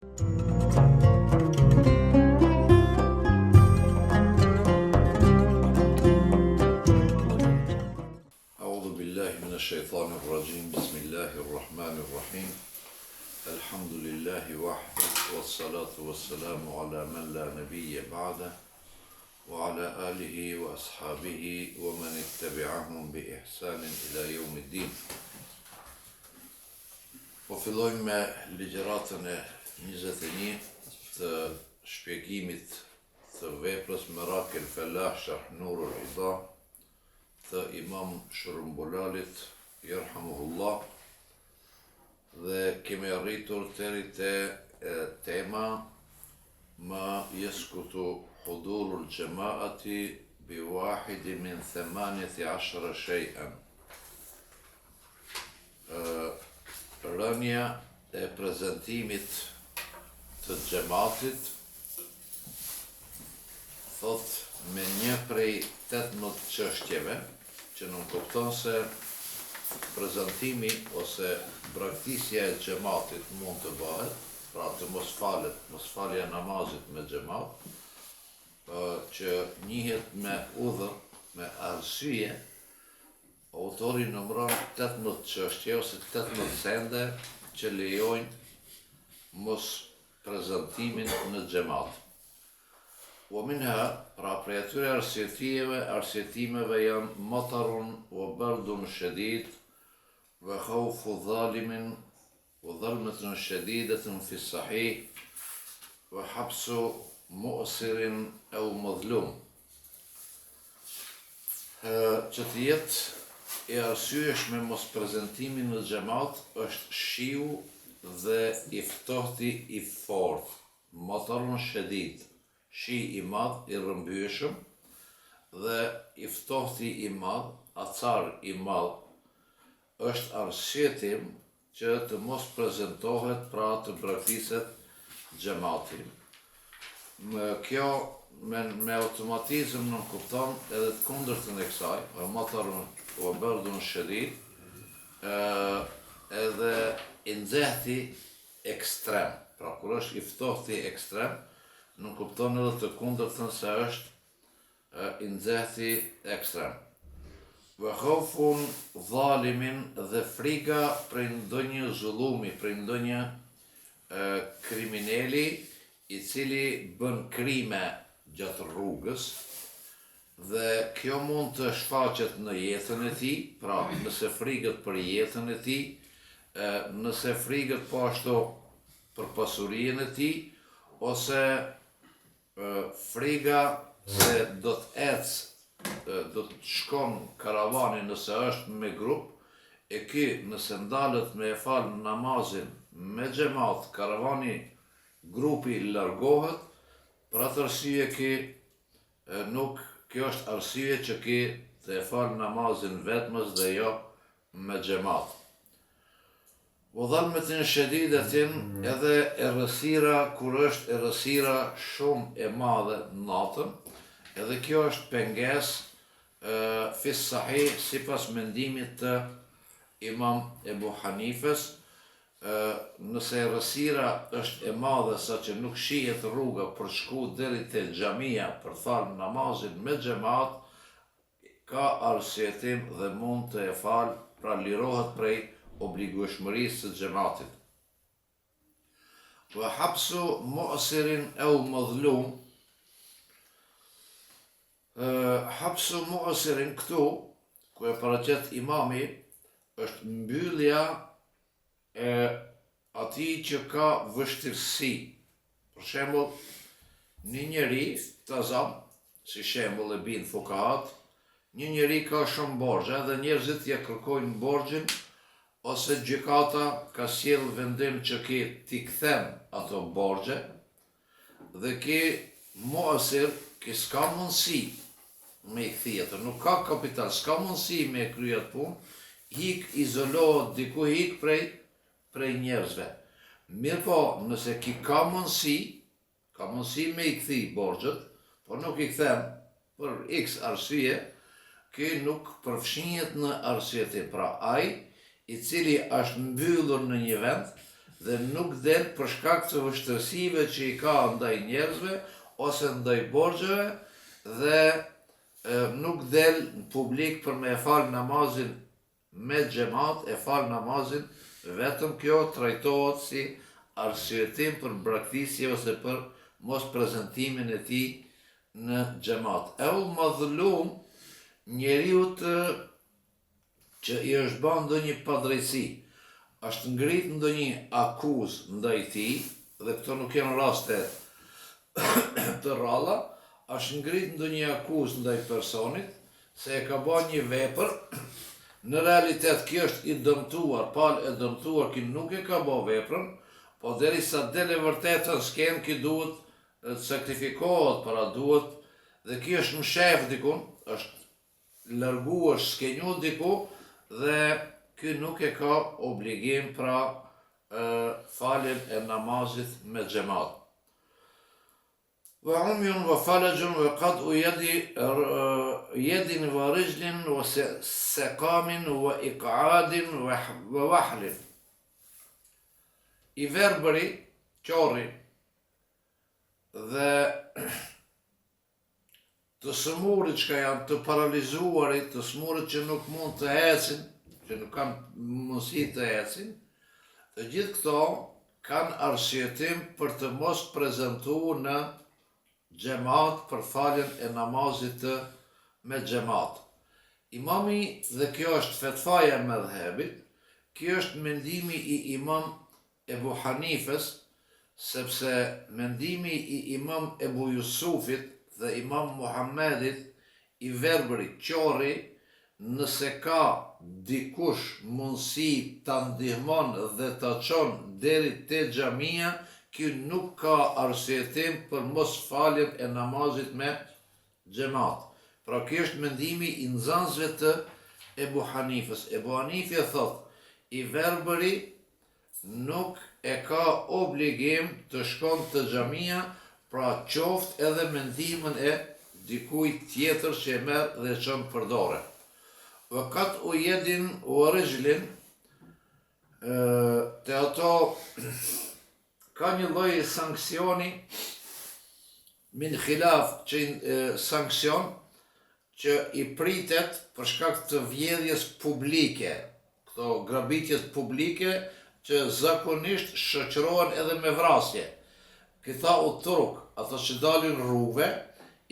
أعوذ بالله من الشيطان الرجيم بسم الله الرحمن الرحيم الحمد لله وحده والصلاة والسلام على من لا نبي بعده وعلى آله وأصحابه ومن اتبعهم بإحسان إلى يوم الدين. Po fillojmë me ligjëratën e 21 të shpjegimit të veprës Mirakel Felah Sharh Nurul Hida të Imam Shërumbulalit, Yerhamuhullah, dhe kemi arritur deri te tema ma yeskutu hudurul gjemaati bi wahidi min 18 shay'an. Rënja e prezentimit të xhamatit, thot me një prej 18 çështjeve, që nuk kupton se prezentimi ose braktisja e xhamatit mund të bëhet, pra të mos falja namazit me xhamat, që njihet me udhër, me arsye. Autori numëron 18 çështje ose 18 sende që lejojnë mos prezentimin në xhamat. Wa minha, pra prej atyre arsjetimeve janë matarun wa bardun shadid wa khawfu dhalimin wa dhalmatun shadidatun fi sahih wa habsu mu'sirin au madhlum. Që të jetë e arsyeshme mos prezentimi në xhamat është shiu dhe i ftohti i fortë, matarun shadid, shi i madh i rrëmbyeshëm, dhe i ftohti i madh, acar i madh, është arsyetim që të mos prezentohet, pra të braktiset xhamati. Kjo me automatizëm nuk kupton edhe të kundërtën e kësaj, matarun o bardun shadid, edhe i nxehti ekstrem. Pra kur është i ftohti ekstrem, nuk kupton edhe të kundërtën se është i nxehti ekstrem. Wa khawfun dhalimin, dhe friga prej ndonjë zullumi, prej ndonjë kriminali i cili bën krime gjatë rrugës, dhe kjo mund të shfaqet në jetën e tij, pra nëse frigët për jetën e tij, nëse frigët po ashtu për pasurinë e tij, ose friga se do të do të shkon karavani nëse është me grup, e ky nëse ndalet me e fal namazin me xhamat, karavani, grupi largohet, për atë arsye kjo është arsye që ky të e fal namazin vetmës dhe jo me xhamat. U dhalmetin shadidatin, edhe errësira kur është errësira shumë e madhe natën, edhe kjo është pengesë fi sahih sipas mendimit të Imam Ebu Hanifes. Nëse errësira është e madhe sa që nuk shihet rruga për shku deri te xhamia për fal namazin me xhamat, ka arsyetim dhe mund të e fal, pra lirohet prej obligueshmërisë së xhamatit. Wa habsu mu'sirin au madhlum. Habsu mu'sirin këtu, ku e paraqet imami, është mbyllja e atij që ka vështirësi. Për shembull, një njeri tazam, si shembull e bin fukahat, një njeri ka shumë borxhe dhe njerëzit ja kërkojnë borxhin, ose gjykata ka sjell vendim që ki t'i kthen ato borxhe, dhe ki mu'sir, ki s'ka mundësi me i kthi ato, nuk ka kapital, s'ka mundësi me e krye atë punë, izolohet diku, prej njerëzve. Mirë po, nëse ki ka mundësi me i kthi borxhet, por nuk i kthen për x arsye, ky nuk përfshihet në arsyetim. Pra ai i cili është mbyllur në një vend dhe nuk del për shkak të vështërsive që i ka ndaj njerëzve ose ndaj borxheve dhe nuk del në publik për me e fal namazin me xhamat, e fal namazin vetëm. Kjo trajtohet si arsyetim për braktisje ose për mos prezentimin e tij në xhamat. E u madhulum njeriu që i është bën ndonjë padrejtësi, është ngrit ndonjë akuzë ndaj tij, dhe këto nuk janë raste të rralla, është ngrit ndonjë akuzë ndaj personit se e ka bën një vepër. Në realitet kjo është i dëmtuar, palë e dëmtuar, ki nuk e ka bën veprën, po derisa del e vërtetën s'ken, ki duhet të sakrifikohet, para duhet, dhe ki është mshef dikun, është largu, është skenju diku, dhe ky nuk e ka obligim pra faljen e namazit me xhamat. وعمي وفلج وقطع يد ورجل وسقام وإقعاد ووحل. I verbëri, qorri, dhe të sëmurit që janë të paralizuarit, të sëmurit që nuk mund të ecin, që nuk kanë mundësi të ecin, të gjithë këto kanë arsyetim për të mos prezentu në xhamat për faljen e namazit me xhamat. Imami, dhe kjo është fetvaja e medhhebit, kjo është mendimi i Imam Ebu Hanifes, sepse mendimi i Imam Ebu Jusufit dhe Imam Muhammedit i verbëri qorri, nëse ka dikush mundësi ta ndihmon dhe ta çon deri te xhamia, ky nuk ka arsyetim për mos faljen e namazit me xhamat. Pra ky është mendimi i nxënësve të Ebu Hanifës. Ebu Hanifi thot, i verbëri nuk e ka obligim të shkon të xhamia, pra qoftë edhe mendimin e dikujt tjetër që e merr dhe e çon për dorë. Vëkat u jedin u rëgjlin, të ato ka një lloj sanksioni, min khilaf, që sanksion që i pritet për shkak të vjedhjes publike, këto grabitjes publike që zakonisht shoqërohen edhe me vrasje. Këta u turk, ato që dalin rrugëve,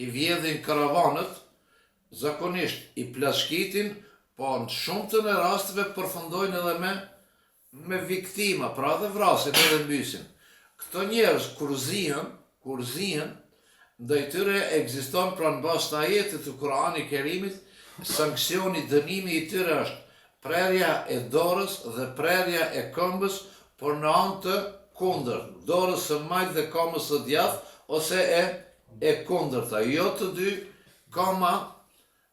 i vjedhin karavanët, zakonisht i plashkitin, po në shumtën e rasteve përfundojnë edhe me viktima, pra dhe vrasin edhe mbysin. Këto njerëz kur zihen, ndaj tyre ekziston pra në bazë të ajetit të Kur'anit Kerimit, sanksioni, dënimi i tyre është prerja e dorës dhe prerja e këmbës, por në anë të kundërt, dorës së majt dhe këmbës së djathtë, ose e kundërta, jo të dy këmba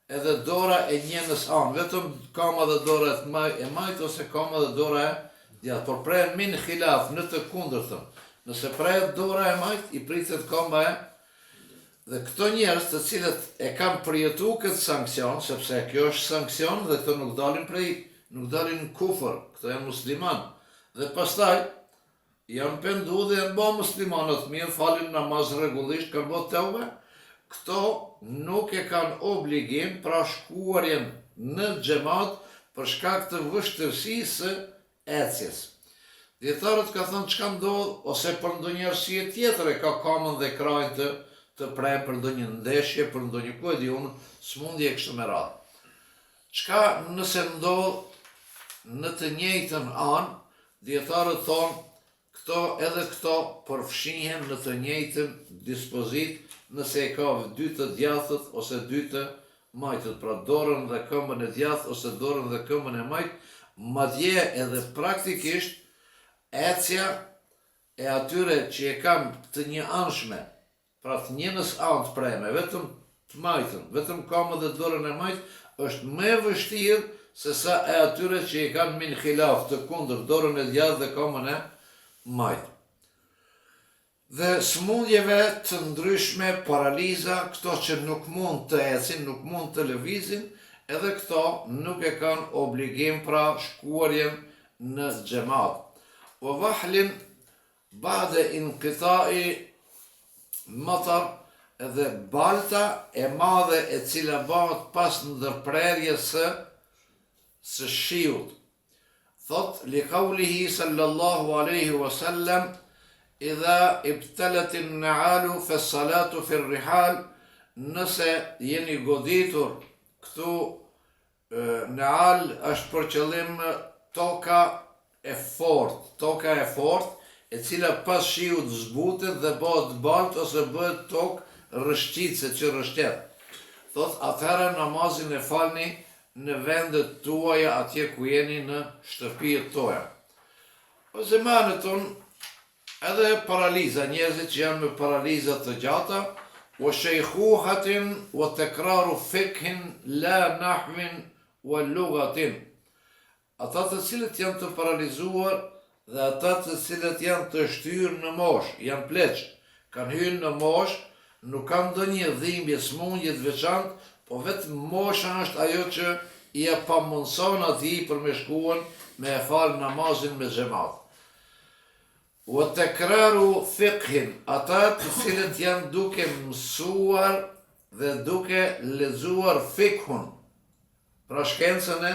edhe dora e njënës anë, vetëm këmba dhe dora e majt ose këmba dhe dora e djathtë, por prerën min khilaf në të kundërtën. Nëse prehet dora e majt, i pritet këmba e. Dhe këto njerëz të cilët e kanë përjetu këtë sankcion, sepse kjo është sankcion dhe këto nuk dalin në kufër, këto janë musliman. Dhe pastaj janë pendu dhe janë bë muslimanët mirë, falin namaz rregullisht, kanë bë teube. Këto nuk e kanë obligim pra shkuarjen në xhamat për shkak të vështirësisë së ecjes. Dietarët ka thënë çka ndodh, ose për ndonjë arsye tjetër e ka kamën dhe krajin të prejë për ndonjë ndeshje, për ndonjë ku e di unë, smundje e kështu me radhë. Çka nëse ndodh në të njëjtën anë, dietarët thonë, edhe këto përfshihen në të njëjtën dispozit, nëse e ka dy të djathët ose dy të majtët, pra dorën dhe këmbën e djathtë ose dorën dhe këmbën e majt, madje edhe praktikisht ecja e atyre që e kanë të një anshme, pra të njënës anë të preme, vetëm të majtën, vetëm këmbën dhe dorën e majt, është më e vështirë se sa e atyre që e kanë min khilaf të kundër, dorën e djathtë dhe këmbën e majt. Dhe smundjeve të ndryshme, paraliza, këto që nuk mund të ecin, nuk mund të lëvizin, edhe këto nuk e kanë obligim pra shkuarjen në xhamat. wa wahlin ba'da inqita'i matar, edhe balta e madhe e cila bëhet pas ndërprerjes së shiut. Thot, li qawlihi sallallahu alaihi wasallam, idha ibtalatin na'alu fa salatu fi rrihal, nëse jeni goditur, këtu na'al është për qëllim toka e fort, e cila pas shiut zbutet dhe bëhet balt ose bëhet tokë rëshqitse që rështet. Thot, atëherë namazin e falni në vendet tuaja atje ku jeni në shtëpijet toja. Ose manë ton, edhe paraliza, njerëzit që janë me paraliza të gjata, o shejkhuhatin, o tekraru fikhin, la nahvin, o lugatin. Ata të cilët janë të paralizuar dhe ata të cilët janë të shtyrë në mosh, janë pleq, kanë hyrë në mosh, nuk kanë ndonjë dhimbje, smundje të veçantë, po vetëm mosha është ajo që i e pamundson atij për me shkuën me e falë namazin me xhamat. O tekraru fikhin, ata të cilët janë duke mësuar dhe duke lexuar fikhun, pra shkencën e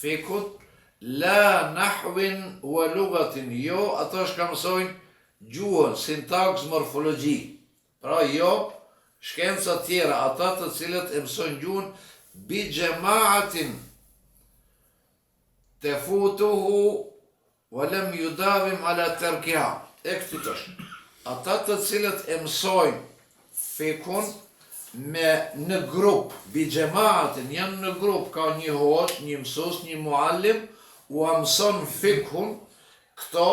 fikut, la nahwin wa lugatin, jo ato që mësojnë gjuhën, sintaks, morfologji. Pra jo shkenca tjera, ata të cilët e mësojnë gjuhën bi gjemaatin te futuhu wa lem judavim ala terkiha. E këtu tash, ata të cilët e mësojnë fikun në grup, bi gjemaatin, janë në grup, ka një hoç, një mësus, një muallim, u mëson fikhun, këto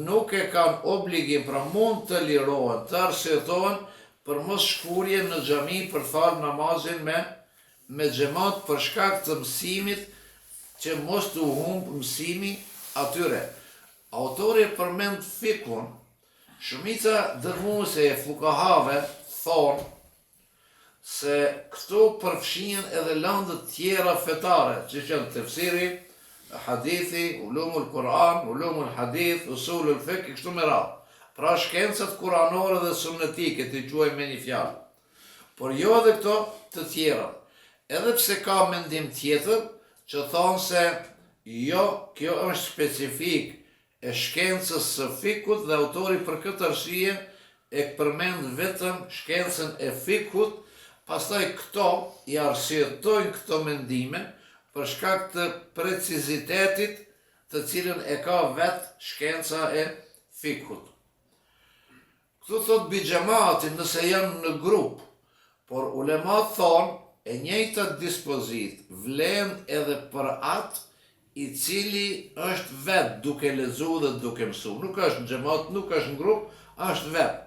nuk e kanë obligim, pra mund të lirohen, të arsyetohen për mos shkurje në xhami për falë namazin me xhamat për shkak të mësimit, që mos të humb mësimi atyre. Autori përmend fikhun, shumica dërmuese e fukahave thonë se këtu përfshihen edhe lëndët tjera fetare, që janë tefsiri, hadithi, ulumul Kur'an, ulumul hadith, usulul fiqh, kështu me radhë. Pra shkencat kuranore dhe sunnetike, të quaj me një fjalë. Por jo edhe këto të tjera. Edhe pse ka mendim tjetër, që thonë se jo, kjo është specifik e shkencës së fikut dhe autori për këtë arsye e përmend vetëm shkencën e fikut, pastaj këto i arsyetojnë këto mendime për shkak të precizitetit të cilën e ka vetë shkenca e fikut. Këtu thot bi gjematin nëse janë në grup, por ulemat thonë e njëjta dispozit vlen edhe për atë i cili është vetë duke lezu dhe duke mësu. Nuk është në gjemat, nuk është në grup, është vetë.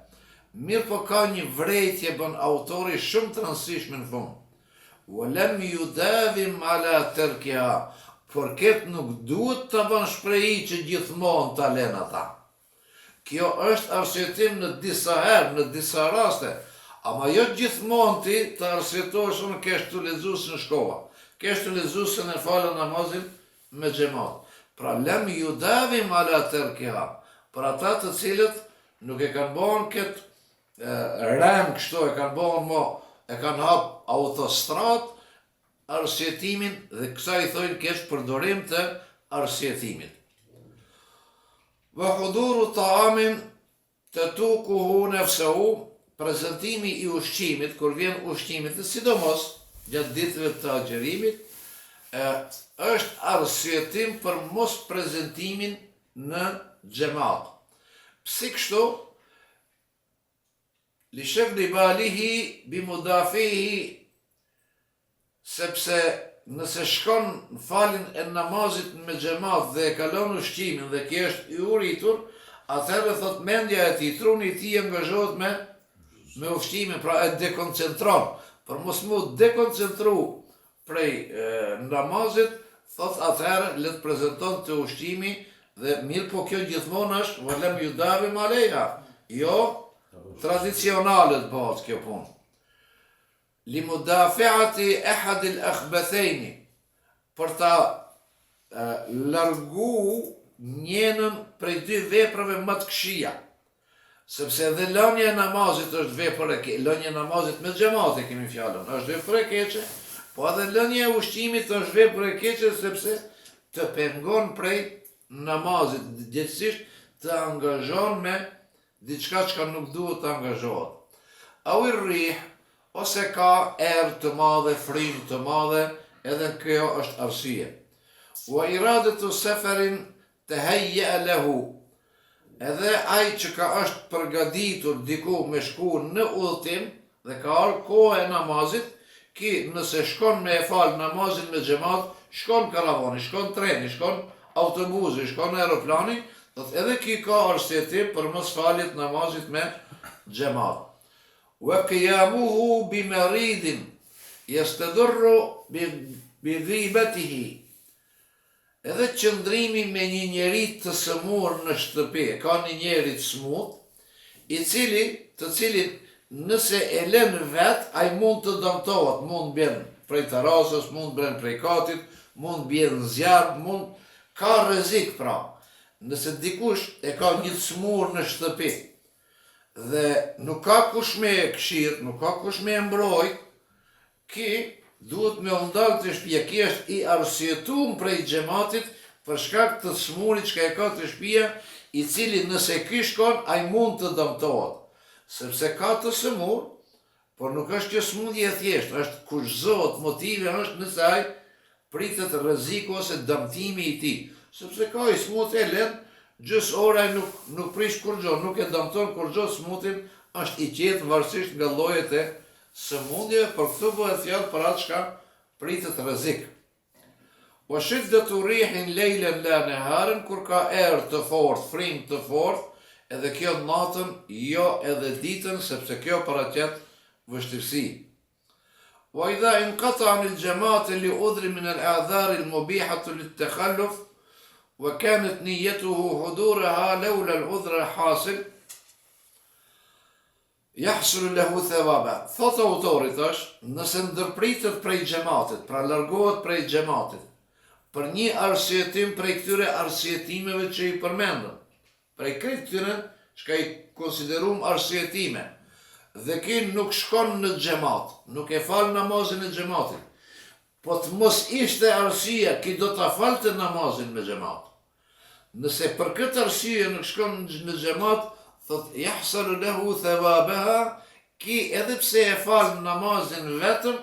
Mirë po ka një vrejtje bën autori shumë të rëndësishme në fund. Walem judavim ala terkiha, por këtë nuk duhet të bën shprehi që gjithmonë të alen ata. Kjo është arsyetim në disa herë, në disa raste, ama jo gjithmonë ti të arsyetohesh unë kesh të lexues në shkolla, kesh të lexues në falën namazin me xhamat. Pra lem judavim ala terkiha, për ata të cilët nuk e kanë bën këtë rem kështu, e kanë bën e kanë hap autostrat arsyetimin dhe kësaj thojnë kesh përdorim të arsyetimit. Wa huduru ta'amin tatuquhu nafsuhu, prezantimi i ushqimit, kur vjen ushqimit, dhe sidomos gjatë ditëve të agjerimit, është arsyetim për mos prezentimin në xhamat. Pse kështu? Li shagli balihi bi mudafihi, sepse nëse shkon në falin e namazit me xhamat dhe e kalon ushqimin dhe kjo është i uritur, atëherë thot mendja e tij, truni i tij angazhohet me ushqimin, pra e dekoncentron. Për mos mu dekoncentru prej namazit, thot atëherë le të prezanton të ushqimi dhe mirë po kjo gjithmonë është volem judavim aleha, jo tradicionalet bëhet kjo punë. Li mudafiati ehadil akhbathejni, për ta largu njënën prej dy veprave më të këqija. Sepse edhe lënia e namazit është vepër e keqe, lënia e namazit me xhamat e kemi fjalën, është vepër e keqe, po edhe lënia e ushqimit është vepër e keqe sepse të pengon prej namazit, gjithsesi të angazhon me diçka që nuk duhet të angazhohet. Au rrih, ose ka erë të madhe, frymë të madhe, edhe kjo është arsye. Wa iradatu safarin tahayya lahu. Edhe ai që ka është përgatitur diku me shku në udhëtim dhe ka ardhur koha e namazit, ki nëse shkon me e fal namazin me xhamat, shkon karavani, shkon treni, shkon autobusi, shkon aeroplani, edhe ki ka arsye për mos faljet namazit me xhamat. Wa qiyamuhu bi maridin yastadurru bi ghibatihi. Edhe qëndrimi me një njeri të sëmur në shtëpi, ka një njeri të smut, të cilin nëse e lën vet, ai mund të dëmtohet, mund bjen prej terasës, mund bjen prej katit, mund bjen zjarr, ka rrezik pra. Nëse dikush e ka një të smur në shtëpi dhe nuk ka kush me këshirr, nuk ka kush me mbrojt, ki duhet me ndalë të shtëpia, ki është i arsyetuar prej xhamatit për shkak të smurit që e ka të shtëpia, i cili nëse ky shkon, ai mund të dëmtohet. Sepse ka të smur, por nuk është kjo smundje e thjeshtë, është kushtohet, motivi është nëse ai pritet rreziku ose dëmtimi i tij. Sepse ka i smut e lën, gjys ora nuk prish kur gjo, nuk e dëmton kur gjo, smutin është i qetë varësisht nga llojet e sëmundjeve, për këtë bëhet fjalë për atë çka pritet rrezik. Wa shiddatu rihin lejlen la naharan, kur ka erë të fortë, frymë të fortë, edhe kjo natën, jo edhe ditën, sepse kjo paraqet vështirësi. Wa idha inqata anil jama'ati li udhri min al-a'dhar al-mubihah lit-takhalluf wa kanat niyyatuhu huduraha lawla al-udhr al-hasil yahsul lahu thawaba. Thot autorit është, nëse ndërpritet prej xhamatit, pra largohet prej xhamatit, për një arsyetim prej këtyre arsyetimeve që i përmendëm, prej këtyre që i konsiderum arsyetime, dhe ki nuk shkon në xhamat, nuk e fal namazin e xhamatit, po të mos ishte arsye, ki do ta falte namazin me xhamat. Nëse për këtë arsye nuk shkon në xhamat, thot yahsalu lahu thawabaha, ki edhe pse e fal namazin vetëm,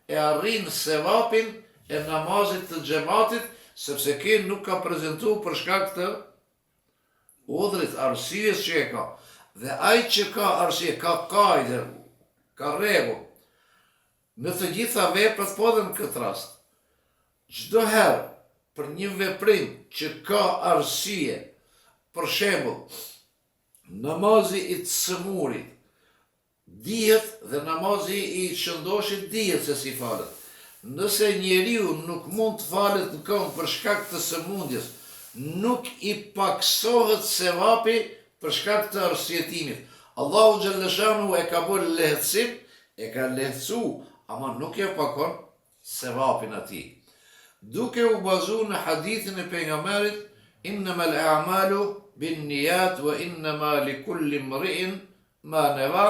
e arrin sevapin e namazit të xhamatit, sepse ki nuk ka prezantuar për shkak të udhrit, arsyes që e ka. Dhe ai që ka arsye, ka kajde, ka rregull, në të gjitha veprat, po dhe në këtë rast, çdo herë për një veprim që ka arsye, për shembull, namazi i të sëmurit dihet dhe namazi i shëndoshit dihet se si falet. Nëse njeriu nuk mund të falet në këmbë për shkak të sëmundjes, nuk i paksohet sevapi për shkak të arsyetimit. Allahu xhallashanu e ka bërë lehtësim, e ka lehtësu, ama nuk e pakon sevapin atij. Duke u bazuar në hadithin e pejgamberit, innamal a'malu bin-niyat wa innama likulli imri'in ma nawa,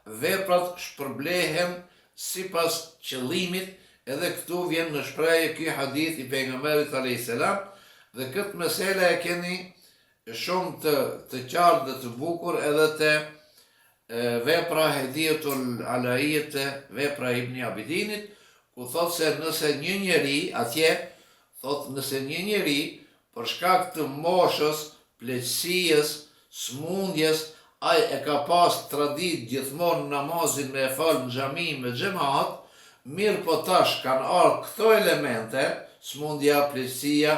veprat shpërblehen sipas qëllimit, edhe këtu vjen në shprehje ky hadith i pejgamberit alayhis salam, dhe këtë mesela e keni shumë të qartë dhe të bukur edhe te vepra Hediyetul Alaiyyet, vepra Ibn Abidinit, ku thot se nëse një njeri, atje, thot nëse një njeri, për shkak të moshës, pleqësijës, smundjes, ai e ka pas tradit gjithmonë namazin me e fal në xhami me xhamat, mirë po tash kanë ardhur këto elemente, smundja, pleqësia,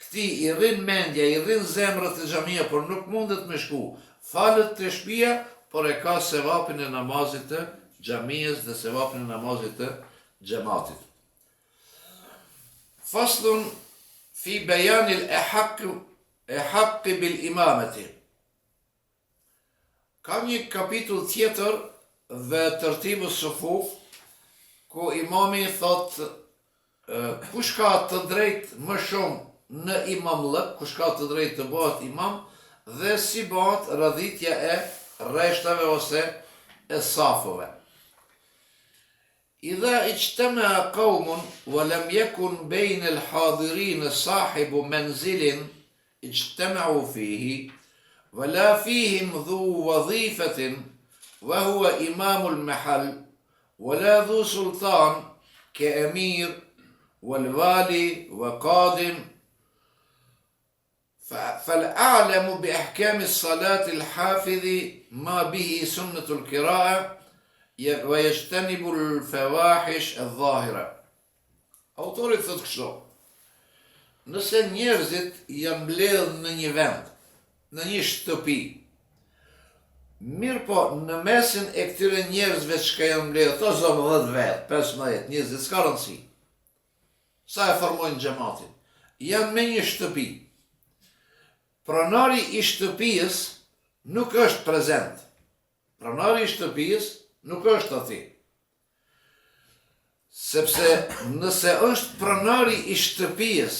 këti i rrin mendja, i rrin zemrët e xhamia, por nuk mundet me shku. Falet të shtëpia, por e ka sevapin e namazit të xhamisë dhe sevapin e namazit të xhamatit. Faslun fi bejanil e haqqi bil imamati. Ka një kapitull tjetër dhe tërtibu sufuf, ku imami thot kush ka të drejt më shumë në imamllëk, kush ka të drejt të bëhet imam, dhe si bëhet radhitja e rreshtave ose e safove. إذا اجتمع قوم ولم يكن بين الحاضرين صاحب منزل اجتمعوا فيه ولا فيهم ذو وظيفة وهو إمام المحل ولا ذو سلطان كأمير والوالي وقاض فالأعلم بأحكام الصلاة الحافظ ما به سنة القراءة ويجتنب الفواحش الظاهرة. Autori thot kështu: nëse njerëzit janë mbledhur në një vend, në një shtëpi, mirë po në mesin e këtyre njerëzve që janë mbledhur, to zonë 10 vet, 15, 20, s'ka rëndësi. Sa e formojnë xhamatin? Janë me një shtëpi. Pronari i shtëpisë nuk është prezent. Pronari i shtëpisë nuk është ati. Sepse nëse është pronari i shtëpisë,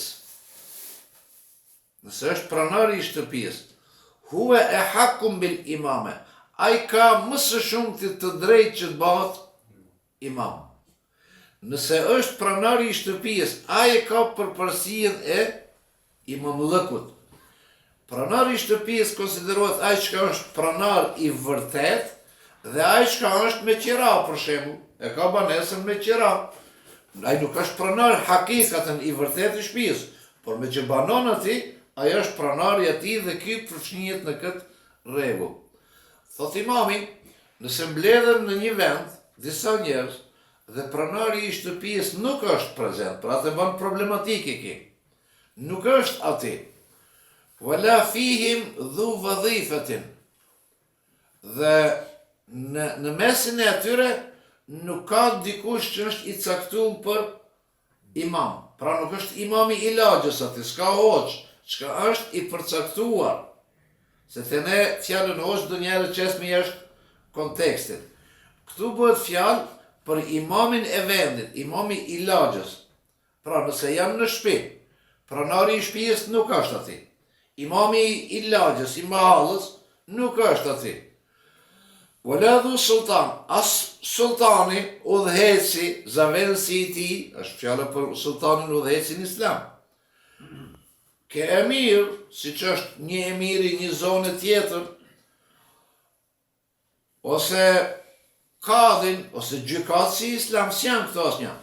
huwa e hakum bil imame, ai ka më së shumti të drejtë që të bëhet imam. Nëse është pronari i shtëpisë, ai ka përparësinë e imamllëkut. Pronari i shtëpisë konsiderohet ai që është pronar i vërtet dhe ai që është me qira, për shembull, e ka banesën me qira. Ai nuk është pronar hakikatën i vërtet i shtëpisë, por me që banon ati, ai është pronari i atij dhe ky përfshihet në këtë rregull. Thot imami, nëse mbledhen në një vend disa njerëz dhe pronari i shtëpisë nuk është prezent, pra atë bën problematike ki. Nuk është ati. Wala fihim dhu vadhifatin. Dhe në mesin e atyre nuk ka dikush që është i caktuar për imam. Pra nuk është imami i lagjës ati, s'ka hoq, që është i përcaktuar. Se të ne fjallën hoq dë njerë qesmi është kontekstit. Këtu bëhet fjallë për imamin e vendit, imami i lagjës. Pra nëse jam në shtëpi, pronari i shtëpisë nuk është ati. Imami i lagjës, i mahallës, nuk është ati. Wala dhu sultan, as sultani, udhëheci, zavensi i tij, është fjala për sultanin udhëhecin islam. Ke emir, siç është një emir i një zone tjetër, ose kadhin, ose gjykatësi islam, s'janë këto asnjë.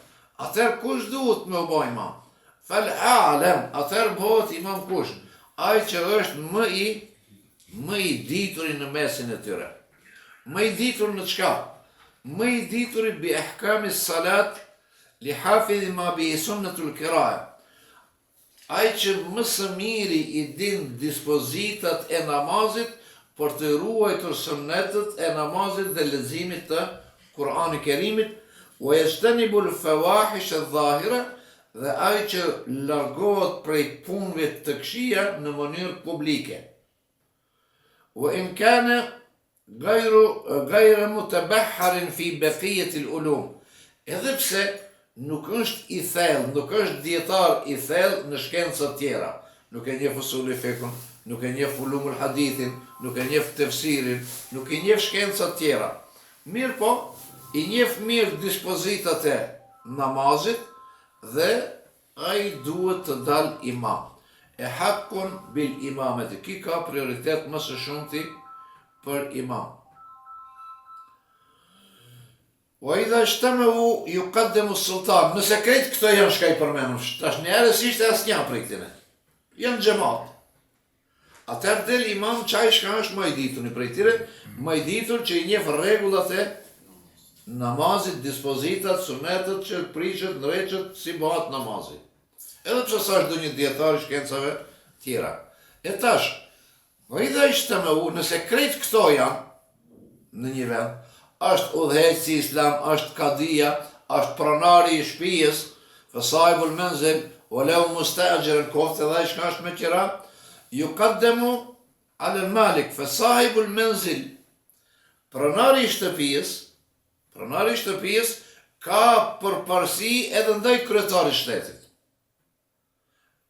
Atëherë kush duhet me u bë imam? Fal a'lam, atëherë bëhet imam kush? Ai që është më i dituri në mesin e tyre. Më i ditur në çka? Më i dituri bi ahkami salat li hafidhi ma bi sunnatul qira'a. Ai që më së miri i din dispozitat e namazit për të ruajtur sunnetet e namazit dhe leximit të Kur'anit Kerimit, wa yajtanibu al-fawahish adh-dhahira, dhe ai që largohet prej punëve të këqija në mënyrë publike. Wa in kana غير متبحر في بقية العلوم. Edhe pse nuk është i thellë, nuk është dietar i thellë në shkencat tjera. Nuk e njeh usulul fiqh, nuk e njeh ulumul hadithin, nuk e njeh tefsirin, nuk e njeh shkencat tjera. Mirë po, i njeh mirë dispozitat e namazit dhe ai duhet të dal imam. E hakun bil imamet. Ki ka prioritet më së shumti për imam. Wa idha ijtama'u yuqaddamu sultan. Nëse krejt këto janë shka i përmendur, tash njerëz ishte asnjë prej këtyre. Janë xhamat. Atëherë del imam çaj shka është më i ditur prej tyre, më i ditur që i njeh rregullat e namazit, dispozitat, sunetet që prishet, ndreqet si bëhet namazi. Edhe pse sa është ndonjë dietar i shkencave tjera. E tash idha ijtama'u, nëse krejt këto janë në një vend, është udhëheci islam, është kadia, është pronari i shtëpisë, fa sahibul manzil, walau musta'jiran, kohët edhe ai që është me qira, yuqaddamu ala al-malik, fa sahibul manzil, pronari i shtëpisë ka përparësi edhe ndaj kryetarit të shtetit.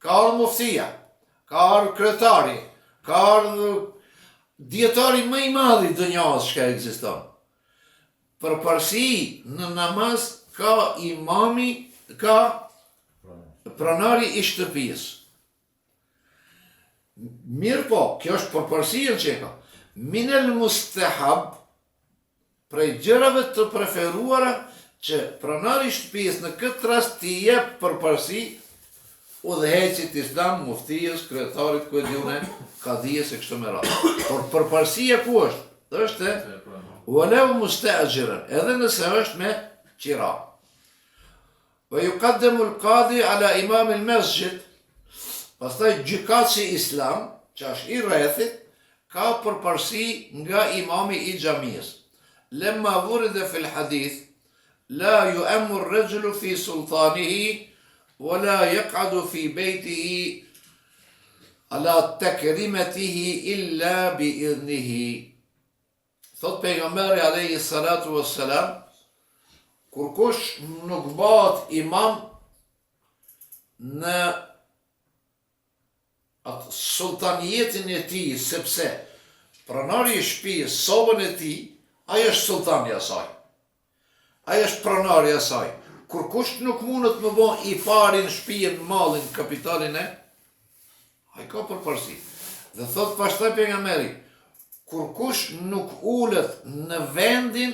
Ka ardhur muftia, ka ardhur kryetari, ka ardhur dietari më i madh i dunjas që ekziston. Përparësi në namaz ka imami, ka pranari i shtëpisë. Mirë po, kjo është përparësia që ka. Minel mustahab, prej gjërave të preferuara që pranari i shtëpisë në këtë rast t'i jep përparësi udhëheqit islam, muftijës, kryetarit, ku e diune, kadijës e kështu me radhë. Por përparësia ku është? Është walau musta'jiran, edhe nëse është me qira. Wa yuqaddamu al-qadi ala imam al-masjid, pastaj gjykatësi islam, që është i rrethit, ka përparësi nga imami i xhamisë. Lemma vurida fi al-hadith, la yu'ammu ar-rajulu fi sultanihi ولا يقعد في بيته على تكريمته إلا بإذنه. Thot pejgamberi alayhi salatu wassalam, kur kush nuk bëhet imam në atë sultanijetin e tij, sepse pranari i shtëpisë, sobën e tij, ai është sultani i asaj. Ai është pranari i asaj. Kur kush nuk mundet më bo i pari në shtëpinë, mallin, kapitalin e, ai ka përparësi. Dhe thot pastaj pejgamberi, kur kush nuk ulet në vendin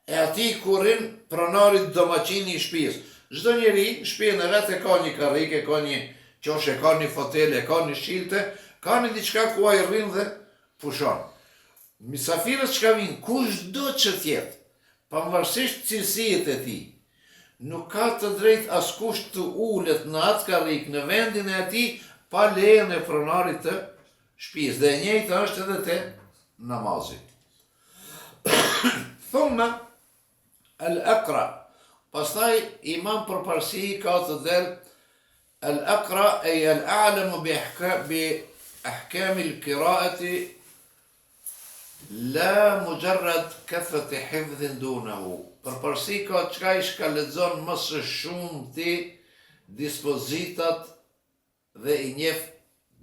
e atij kurin pranari domaqini i shtëpisë. Çdo njeri në shtëpinë e vet e ka një karrike, ka një qoshe, ka një fotel, ka një shilte, ka një diçka ku ai rrin dhe pushon. Misafirët që ka vinë, kushdo që tjetë, pavarësisht cilësitë e tij, nuk ka të drejtë askush të ulet në atë karrik në vendin e atij pa lejen e pronarit të shtëpisë. Dhe e njëjta është edhe te namazi. Thumma al-aqra. Pastaj imam përparësi ka të del al-aqra ay al-a'lamu bi ahkam al-qira'ati la mujarrad kathrati hifdhin dunahu. Përparësi ka çka i shka lexon më së shumti dispozitat dhe i njeh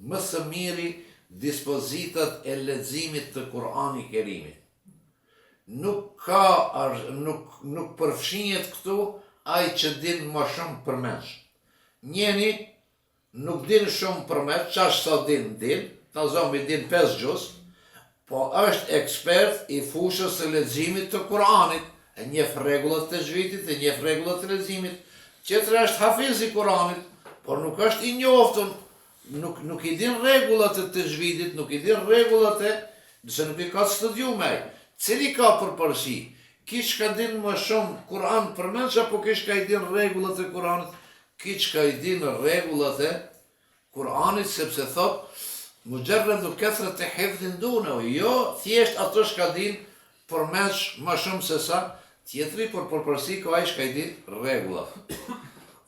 më së miri dispozitat e leximit të Kur'anit Kerimit. Nuk përfshihet këtu ai që din më shumë përmendsh. Njeni nuk din shumë përmendsh, çfarë sa din, ta zomi din 5 gjuz, po është ekspert i fushës së leximit të Kur'anit. E njeh rregullat të tajvidit, e njeh rregullat të leximit. Tjetri është hafiz i Kuranit, por nuk është i njoftun, nuk i din rregullat e tajvidit, nuk i din rregullat e, nëse nuk i ka studiuar. Cili ka përparësi? Kish ka din më shumë Kur'an përmendsh apo kish ka i din rregullat e Kuranit? Kish ka i din rregullat e Kuranit, sepse thot mujarradu kathrati hifdhin dunahu, jo thjesht ato që ka din përmendsh më shumë se sa tjetri, por përparësi ka ai që i din rregullat.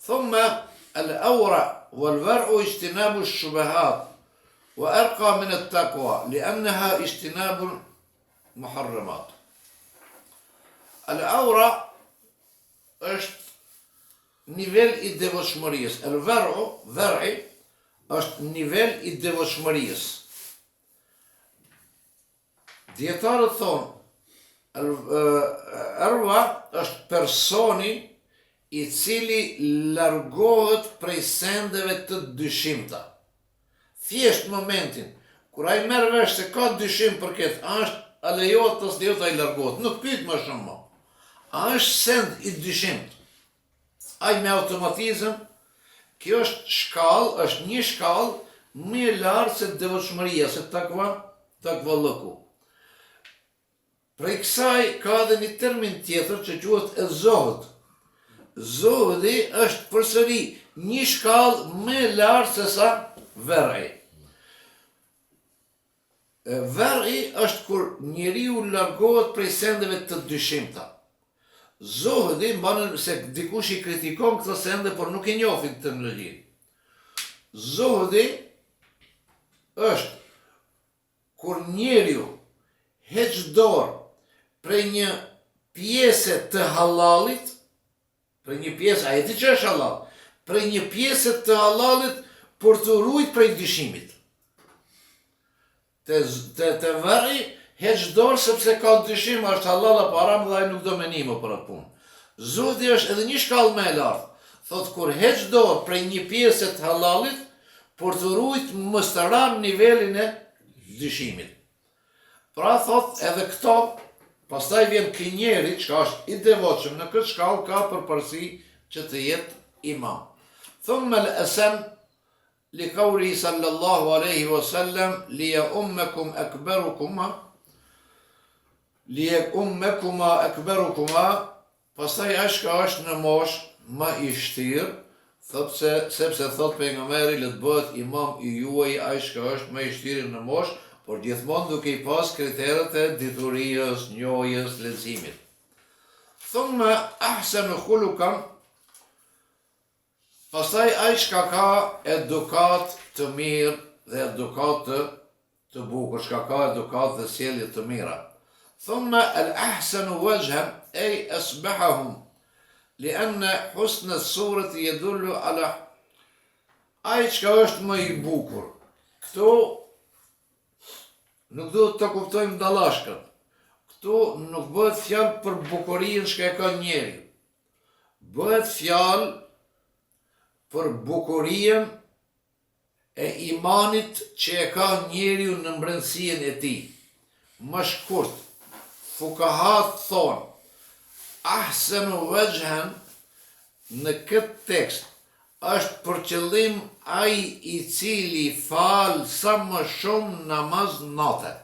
Thumma al-awra wal-war'u ijtinabu ash-shubuhat wa arqa min at-taqwa li'annaha ijtinabu al-muharramat. Al-awra është nivel i devotshmërisë. Al-war'i është nivel i devotshmërisë. Dietarët thonë, Arwa është personi i cili largohet prej sendeve të dyshimta. Thjesht momentin kur ai merr vesh se ka dyshim për këtë, a lejohet të lejohet ai largohet, nuk pyet më shumë më. A është send i dyshimt? Ai me automatizëm, kjo është shkallë, është një shkallë më e lartë se devotshmëria, se takvalluku. Prej kësaj ka edhe një termin tjetër që quhet e zohd. Zohdi është përsëri një shkallë më e lartë se sa verri. Verri është kur njeriu largohet prej sendeve të dyshimta. Zohdi, mbanë se dikush i kritikon këto sende, por nuk i njohin terminologjinë. Zohdi është kur njeriu heq dorë prej një pjese të halalit, prej një pjesë, a e di që është halal, prej një pjese të halalit për të ruajtur prej dyshimit. të vëri heq dorë sepse ka dyshim është halal apo haram dhe ai nuk do menimo për atë punë. Zuhdi është edhe një shkallë më e lartë. Thot kur heq dorë prej një pjesë të halalit, por të rujt mos të ranë nivelin e dyshimit. Pra thot edhe këto, pastaj vjen ky njeri që është i devotshëm në këtë shkallë ka përparësi që të jetë imam. Thumma al-asam li qawli sallallahu alaihi wasallam li ummakum akbarukuma pastaj është në mosh më i shtirë, sepse thot pejgamberi le të bëhet imam i juaj ai që është më i shtirë në mosh, por gjithmonë duke i pas kriteret e diturijës, njohjes, leximit. Thumma ahsanu khuluqan pastaj ai që ka edukat të mirë dhe edukat të bukur, që ka edukat dhe sjellje të mira. Thumma al-ahsanu wajhan ay asbahahum لأن حسن الصورة يدل على ai që është më i bukur. Këtu nuk duhet të kuptojmë dallashkët. Këtu nuk bëhet fjalë për bukurinë që e ka njeri. Bëhet fjalë për bukurinë e imanit që e ka njeriu në brendësinë e tij. Më shkurt, fukahat thonë ahsanu wajhan në këtë tekst është për qëllim ai i cili fal sa më shumë namaz natë.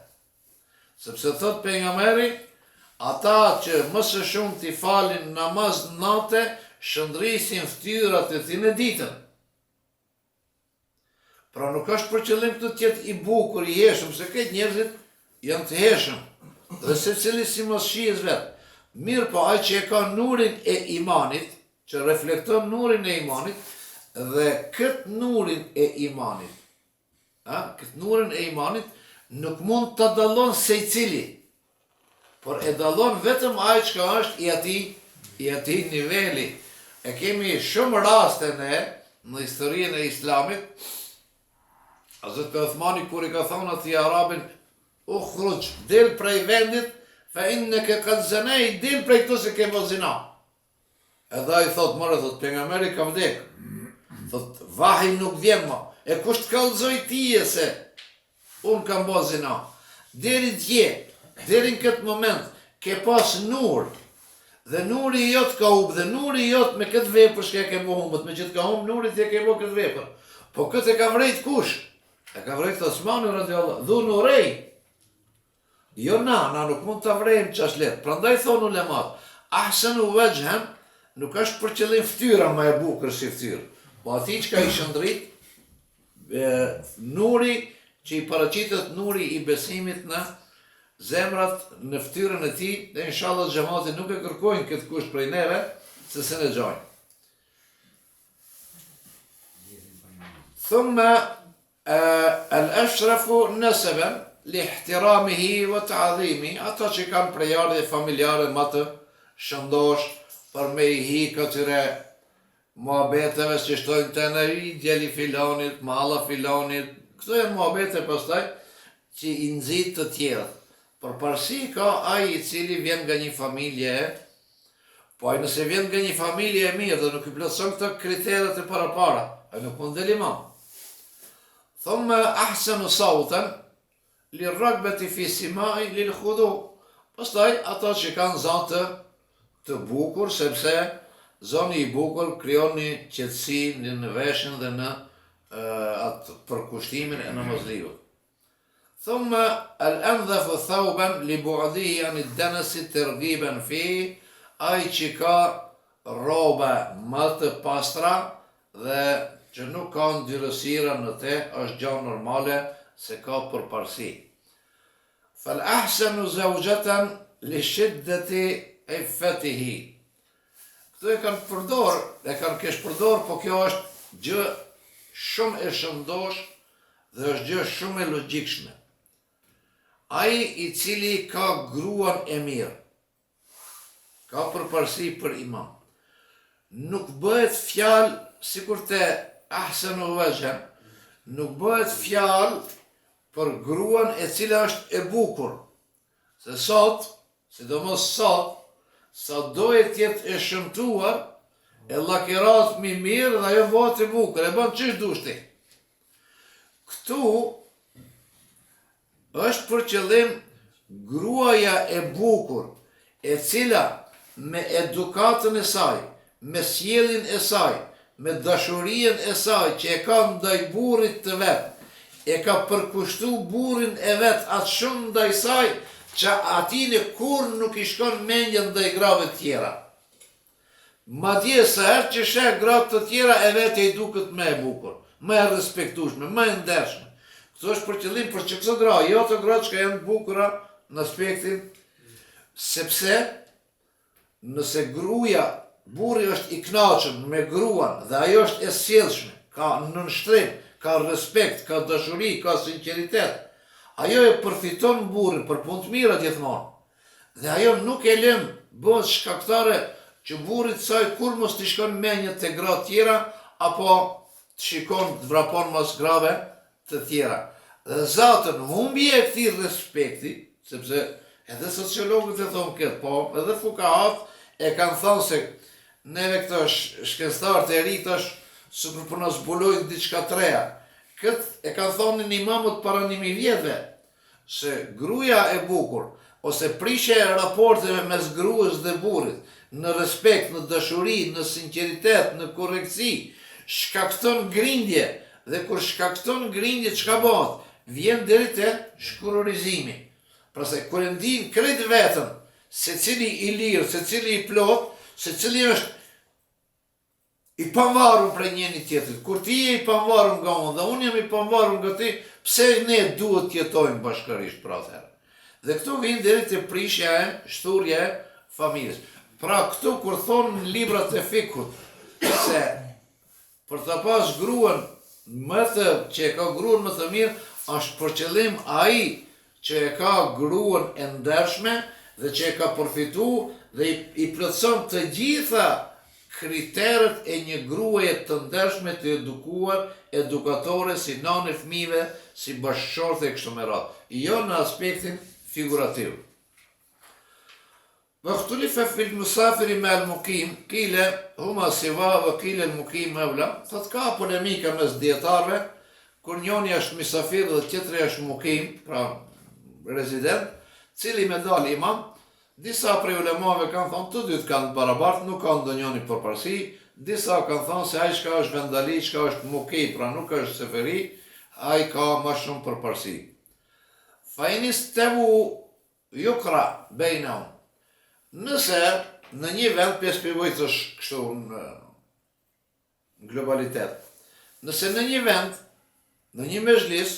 Sepse thot pejgamberi, ata që më së shumë t'i falin namaz natë, shëndrisin ftyrat e tij në ditën. Pra nuk është për qëllim të jetë i bukur, i heshëm, se këtë njerëzit janë të heshëm, dhe secili si mos shihes vetë. Mirë po ai që e ka nurin e imanit, që reflekton nurin e imanit, dhe këtë nurin e imanit, këtë nurin e imanit, nuk mund të dallon secili, por e dallon vetëm ai që është i atij niveli. E kemi shumë raste në historinë e Islamit, Hazrat Uthmani kur i ka thonë atij arabin, ukhruj, del prej vendit, fa inneke qad zanayt, del prej këtu se ke bërë zina. Edhe ai thot, more thot, pejgamberi ka vdek. Thot, vahi nuk vjen më. E kush të kallëzoj tije se unë kam bërë zina. Deri dje, deri në këtë moment, ke pas nur, dhe nuri jot ka humb, dhe nuri jot me këtë vepër që ke bërë humbët, me që të ka humb nurit je ke bërë këtë vepër. Po këtë e ka vrejt kush? E ka vrejt Osmani radiallahu, dhu nurej. Jo na nuk mund të vrejmë që është letë. Prandaj thonë ulemat, ahsanu wajhan nuk është për qëllim ftyra më e bukur si ftyrë, po ati që ka i shëndrit, nuri që i paraqitet nuri i besimit në zemrat, në ftyrën e tij, dhe inshallah xhamati nuk e kërkojnë këtë kusht prej neve, se se ne gjojnë. Thumma al-ashrafu nasaban li ihtiramihi wa ta'dhimi, ata që kanë prejardhje familjare më të shëndosh, për me i hi këtyre muhabeteve që shtojnë të nëri, djeli filonit, malla filonit, këto e muhabete pastaj që i nëzit të tjerë. Për parësi ka ai i cili vjen nga një familje, po ai nëse vjen nga një familje e mirë dhe nuk i plotëson këto kriteret e parapara, ai nuk mund del imam. Thumma ahsanu sautan lirragbati fi simai lil khudu. Pastaj ata që kanë zante të bukur, sepse zoni i bukur krijon një qetësi në veshën dhe në atë përkushtimin e namazliut. Thumma al-andhafu thawban li bu'dihi an ad-danasi targhiban fi, ai që ka rroba më të pastra dhe që nuk ka ndyrësira në te, është gjë normale se ka përparësi. Fal ahsanu zawjatan li shiddati iffatihi. Këtu e kanë përdor, e kanë kesh përdor, po kjo është gjë shumë e shëndosh dhe është gjë shumë e logjikshme. Ai i cili ka gruan e mirë, ka përparësi për imam. Nuk bëhet fjalë sikur te ahsanu wajhan, nuk bëhet fjalë për gruan e cila është e bukur. Se sot, sidomos sot, sa dohet tjetë e shëmtuar, e lakirat mi mirë dhe ajo bëhet e bukur, e bën çish dushti. Këtu është për qëllim gruaja e bukur, e cila me edukatën e saj, me sjelljen e saj, me dashurinë e saj që e ka ndaj burrit të vet, e ka përkushtu burrin e vet atë shumë ndaj saj, që atine kur nuk i shkon mendja ndaj grave të tjera. Madje sa herë që sheh gratë të tjera e vetë i duket më e bukur, më e respektueshme, më e ndershme. Këto është për qëllim për çdo gra, jo të gratë që janë të bukura në aspektin sepse nëse gruaja, burri është i kënaqur me gruan dhe ajo është e sjellshme, ka nënshtrim, ka respekt, ka dashuri, ka sinqeritet, ajo e përfiton burrin për punë të mira gjithmonë. Dhe ajo nuk e lën bëhet shkaktare që burrit saj kur mos t'i shkon mendja te gra të tjera apo të shikon të vrapon mos grave të tjera. Dhe zatën humbje e këtij respekti, sepse edhe sociologët e thonë këtë, po edhe fukahat e kanë thënë se neve këto shkencëtarët e ri tash super po na zbulojnë diçka të reja. Këtë e kanë thonë një imamët para 1000 vjetëve, se gruaja e bukur, ose prishja e raporteve mes gruas dhe burrit, në respekt, në dashuri, në sinqeritet, në korrektësi, shkakton grindje, dhe kur shkakton grindje, çka bëhet? Vjen deri te shkurorizimi. Prandaj kur e ndin krejt vetën, secili i lirë, secili i plot, secili është i pavarur prej njëri tjetrit. Kur ti je i pavarur nga unë dhe unë jam i pavarur nga ti, pse ne duhet të jetojmë bashkërisht pra atëherë? Dhe këtu vjen deri te prishja e shturja e familjes. Pra këtu kur thonë në librat e fikut se për të pas gruan që e ka gruan më të mirë, është për qëllim ai që e ka gruan e ndershme dhe që e ka përfitu dhe i plotson të gjitha kriteret e një gruaje të ndershme, të edukuar, edukatore, si nanë e fëmijëve, si bashkëshorte e kështu me radhë. Jo në aspektin figurativ. واختلف في المسافر مع المقيم قيل هما سوا وقيل المقيم أولى. Thot ka polemika mes dietarëve kur njëri është misafir dhe tjetri është mukim, pra rezident, cili me dal imam. Disa prej ulemave kanë thonë të dytë kanë barabartë, nuk kanë ndonjëri përparësi. Disa kanë thonë se ai që është vendali, që është mukim, pra nuk është seferi, ai ka më shumë përparësi. Fa in istawu yukra bainahum. Nëse në një vend, pjesë pivojtësh kështu në globalitet, nëse në një vend, në një mezhlis,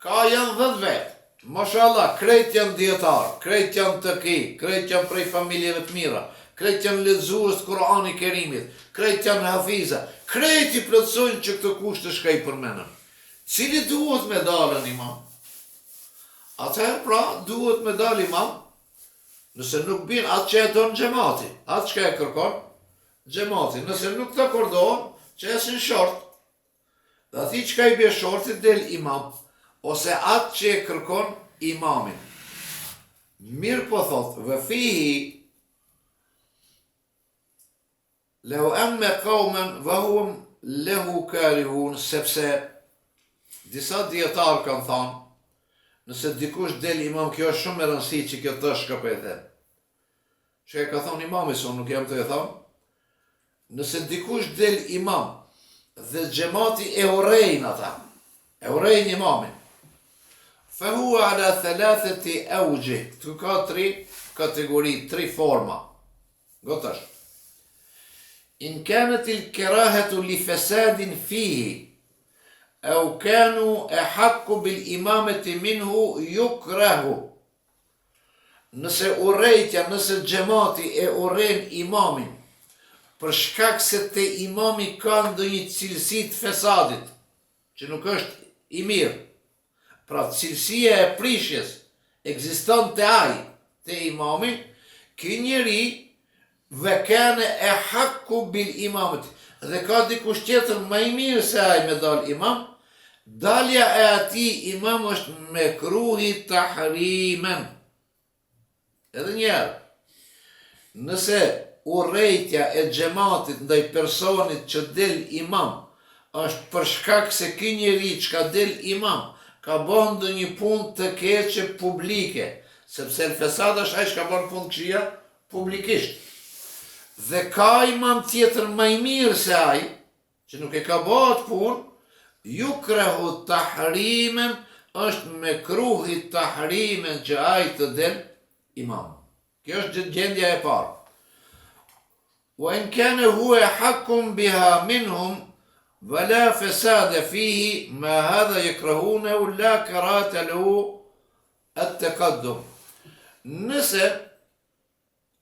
ka janë 10 vetë, mashallah, krejt janë dietar, krejt janë të ki, krejt janë prej familjeve të mira, krejt janë lexues të Kur'anit Kerimit, krejt janë hafiza, krejt i plotësojnë që këtë kushte shka i përmenën. Cili duhet me dalën imam? Atëherë pra, duhet me dalë imam, nëse nuk bin atë që e donë xhamati, atë që e kërkon xhamati, nëse nuk të akordohen, që esin short, dhe ati që ka i bje shortit del imam, ose atë që e kërkon imamin. Mirë po thot, vë fihi, lehu emme kaumen, vëhum lehu karihun, sepse disa djetarë kanë thanë, nëse dikush del imam, kjo është shumë e rëndësi që kjo të është ka për e them. Që e ka thonë imami, son nuk jam të e thonë. Nëse dikush del imam, dhe xhamati e urejnë ata, e urejnë imamin, fa hua ala thalathati awjih, këtu ka 3 kategori, 3 forma. Gotash. In kanat il kerahatu li fesadin fihi, أو كانوا أحق بالإمامة منه يكره. Nëse urrejtja, nëse xhamati e urren imamin, për shkak se te imami ka ndonjë cilësi të fesadit, që nuk është i mirë, pra cilësia e prishjes ekziston te ai, te imami, ky njeri vekane e hakku bil imamet, dhe ka dikush tjetër më i mirë se ai me dal imam, Dalja e atij imam është mekruhi tahrimen. Edhe njerë, nëse urrejtja e xhamatit ndaj personit që del imam është për shkak se ky njeri që ka del imam ka bën ndonjë punë të keqe publike, sepse el fesad është ai që ka bën punë këqija publikisht. Dhe ka imam tjetër më i mirë se ai, që nuk e ka bërë atë punë, yukrahu tahrimen, është mekruhi tahrimen që ai të del imam. Kjo është gjendja e parë. Wa in kana huwa haqqun biha minhum wala fasada fihi ma hadha yakrahunahu la karata lahu at-taqaddum. Nëse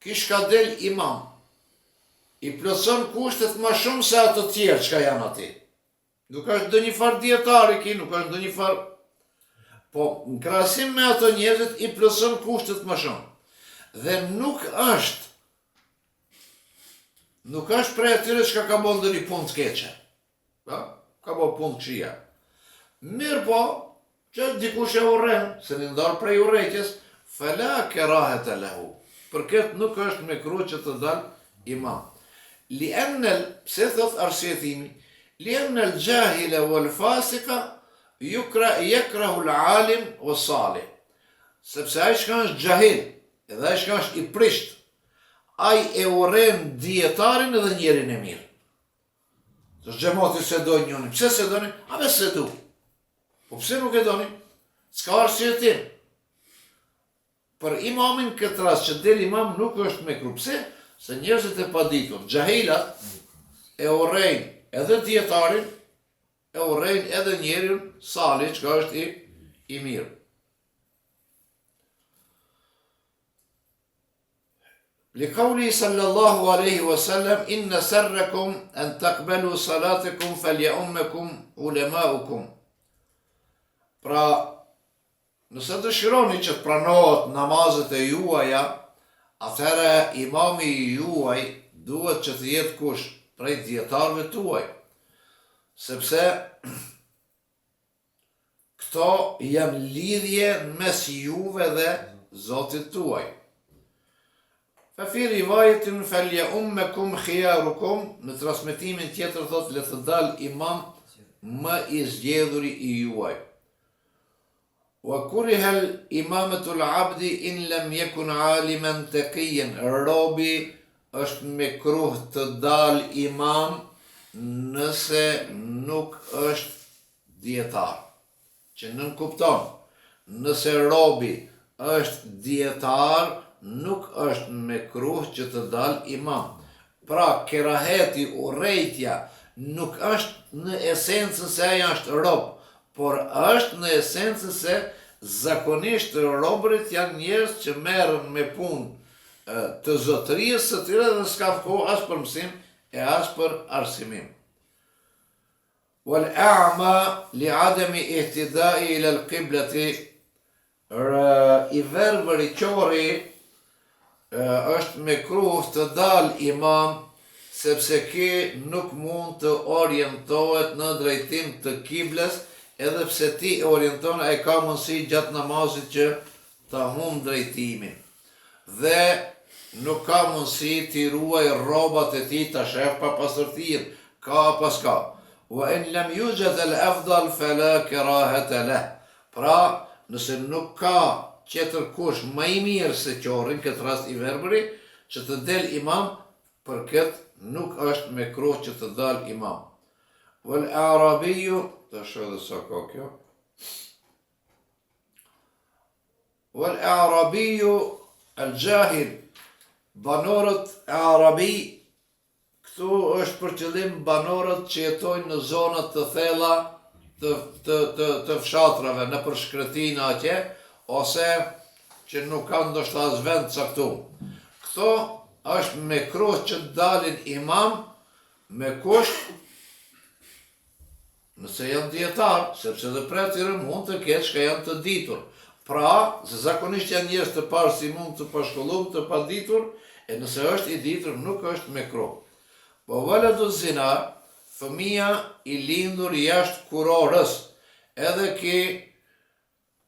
kish ka del imam i plotson kushtet më shumë se ato të tjerë që janë aty. Nuk është ndonjë far dietari ki, nuk është ndonjë far, po në krahasim me ato njerëzit i plotson kushtet më shumë. Dhe nuk është prej atyre që ka bërë ndonjë punë të keqe. Ka bërë punë të këqija. Mirë po, që dikush e urren, se në ndarë prej urrejtjes, fala kerahete lehu. Për këtë nuk është mekruh që të dalë imam. Pse thot arsyetimi? Li'anna al-jahila wal-fasika yakrahu al-alim was-salih. Sepse ai që është gjahil, edhe ai që është i prisht, ai e urren dietarin edhe njerin e mirë. Të xhamati se do njëri. Pse se doni? A be se du. Po pse nuk e doni? S'ka arsyetim. Për imamin këtë rast që del imam nuk është mekruh. Pse? Se njerëzit e paditur, xahilat e urrejnë edhe dietarin, e urrejnë edhe njerin salih, që është i mirë. Liqauli sallallahu alaihi wasallam inna sarrakum an taqbalu salatakum falyummakum ulamaukum. Pra, nëse dëshironi që të pranohet namazet e juaja, atëherë imami juaj duhet që të jetë kush prej dietarëve tuaj. Sepse këto janë lidhje mes juve dhe Zotit tuaj. Fi rivajetin falyummakum khiyarukum, në transmetimin tjetër thot le të dal imam më i zgjedhuri i juaj. Wa kuriha al-imamatu al-abdi in lam yakun aliman taqiyan. Robi është mekruh të dal imam nëse nuk është dietar. Që nën kupton, nëse robi është dietar, nuk është mekruh që të dal imam. Pra, keraheti, urrejtja, nuk është në esencën se ai është rob, por është në esencën se zakonisht robërit janë njerëz që merren me punë të zotërisë së tyre dhe s'ka kohë as për mësim e as për arsimim. Wal a'ma li adami ihtidai ila al-qiblati, i verbër i qori është mekruh të dal imam sepse ky nuk mund të orientohet në drejtim të kibles, edhe pse ti e orienton, e ka mundësi gjatë namazit që ta humb drejtimin. Dhe nuk ka mundësi t'i ruaj rrobat e tij, ta shef pa pastërtinë, ka pas ka. Wa in lam yujad al-afdal fala karahata lah. Pra, nëse nuk ka tjetër kush më i mirë se qorrin, këtë rast i verbëri, që të del imam, për këtë nuk është mekruh që të dal imam. Wal a'rabiyyu, të shoh edhe sa ka kjo. Wal a'rabiyyu al-jahil, banorët e arabi, këtu është për qëllim banorët që jetojnë në zonat të thella të fshatrave, në përshkretina atje, ose që nuk kanë ndoshta as vend caktuar. Këto është mekruh që dalin imam me kusht nëse janë dietar, sepse dhe prej tyre mund të ketë që janë të ditur. Pra, se zakonisht janë njerëz të parë si mund të pashkolluar, të paditur, e nëse është i ditur nuk është mekruh. Po waladu zina, fëmia i lindur jashtë kurorës, edhe ki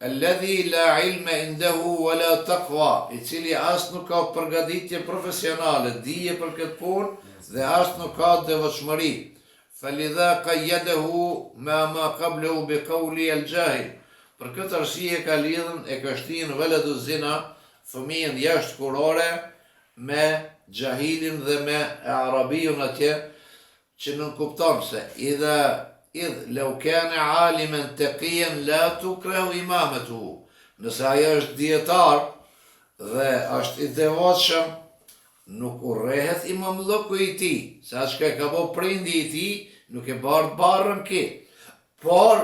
alladhi la ilme indehu wa la taqwa, i cili as nuk ka përgatitje profesionale, dije për këtë punë dhe as nuk ka devotshmëri. Falidha qayyadehu ma qablahu bi qawli al-jahil. Për këtë arsye ka lidhën e ka shtinë veladu zina, fëmijën jashtëkurore, me gjahilin dhe me arabijun atje, që nuk kupton se idh law kana aliman taqiyan la tukrahu imamatuhu. Nëse ai është dietar dhe është i devotshëm, nuk urrehet imamllëku i tij, se atë që ka bëu prindi i tij nuk e bardh barrën ki, por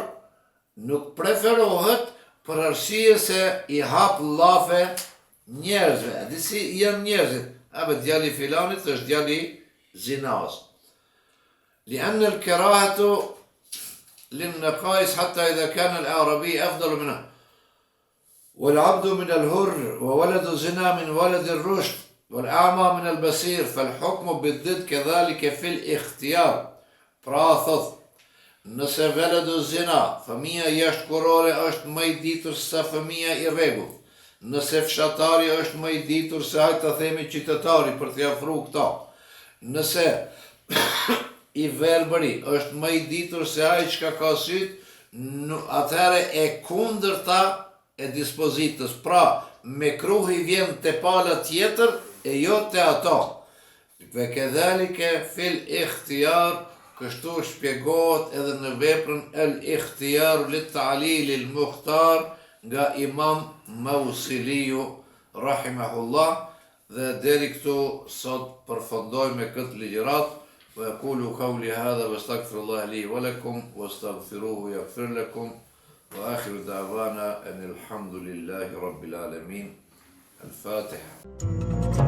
nuk preferohet për arsye se i hap llafe njerëzve. A di si janë njerëzit? Apo djali filanit është djali zinas. لأن الكراهة للنقائص حتى إذا كان الأعرابي أفضل منه والعبد من الهر وولد الزنا من ولد الرشد والأعمى من البصير فالحكم بالضد كذلك في الاختيار. Pra thot, nëse veledu zina, fëmija jashtëkurore është më i ditur se fëmija i rregullt, nëse fshatari është më i ditur se hajtë të themi qytetari për t'i ofru këta, nëse i verbëri është më i ditur se ai çka ka syt, atëherë e kundërta e dispozitës. Pra, me kruhi vjen te pala tjetër e jo te ato. Ve kedhalike fil ikhtiyar, kështu shpjegohet edhe në veprën el ikhtiyar lit ta'lil al mukhtar nga Imam Mausiliu rahimahullah. Dhe deri këtu sot përfundoj me këtë ligjërat. وأقول قولي هذا واستغفر الله لي ولكم واستغفروه يغفر لكم وآخر دعوانا أن الحمد لله رب العالمين. الفاتحة.